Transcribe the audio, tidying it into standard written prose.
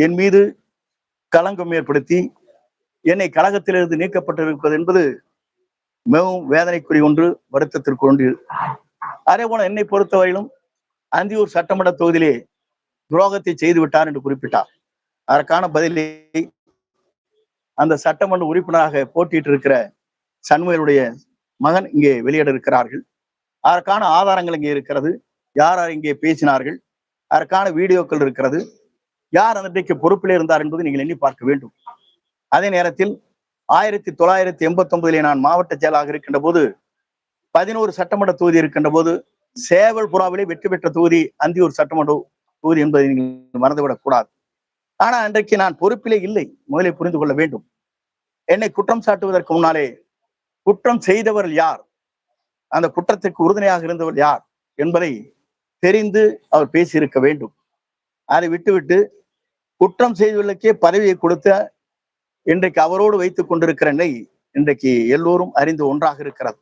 என் மீது களங்கம் ஏற்படுத்தி என்னை கழகத்திலிருந்து நீக்கப்பட்டிருப்பது என்பது மிகவும் வேதனைக்குரிய ஒன்று, வருத்தத்திற்கு ஒன்று. அதே போல என்னை பொறுத்தவரையிலும் அந்தியூர் சட்டமன்ற தொகுதியிலே துரோகத்தை செய்து விட்டார் என்று குறிப்பிட்டார். அதற்கான பதிலை அந்த சட்டமன்ற உறுப்பினராக போட்டியிட்டு இருக்கிற சண்முகனுடைய மகன் இங்கே வெளியிட இருக்கிறார்கள். அதற்கான ஆதாரங்கள் இங்கே இருக்கிறது. யார் யார் இங்கே பேசினார்கள், அதற்கான வீடியோக்கள் இருக்கிறது. யார் அன்றைக்கு பொறுப்பிலே இருந்தார் என்பது நீங்கள் எண்ணி பார்க்க வேண்டும். அதே நேரத்தில் 1989 நான் மாவட்ட செயலாளராக இருக்கின்ற போது 11 சட்டமன்ற தொகுதி இருக்கின்ற போது சேவல் புறாவிலே வெற்றி பெற்ற தொகுதி அந்தியூர் சட்டமன்ற தொகுதி என்பதை நீங்கள் மறந்துவிடக் கூடாது. ஆனா அன்றைக்கு நான் பொறுப்பிலே இல்லை, முதலே புரிந்து கொள்ள வேண்டும். என்னை குற்றம் சாட்டுவதற்கு முன்னாலே குற்றம் செய்தவர்கள் யார், அந்த குற்றத்திற்கு உறுதுணையாக இருந்தவர் யார் என்பதை தெரிந்து அவர் பேசியிருக்க வேண்டும். அதை விட்டுவிட்டு குற்றம் செய்தவர்களுக்கே பதவியை கொடுத்த இன்றைக்கு அவரோடு வைத்துக் கொண்டிருக்கிற இன்றைக்கு எல்லோரும் அறிந்து ஒன்றாக இருக்கிறது.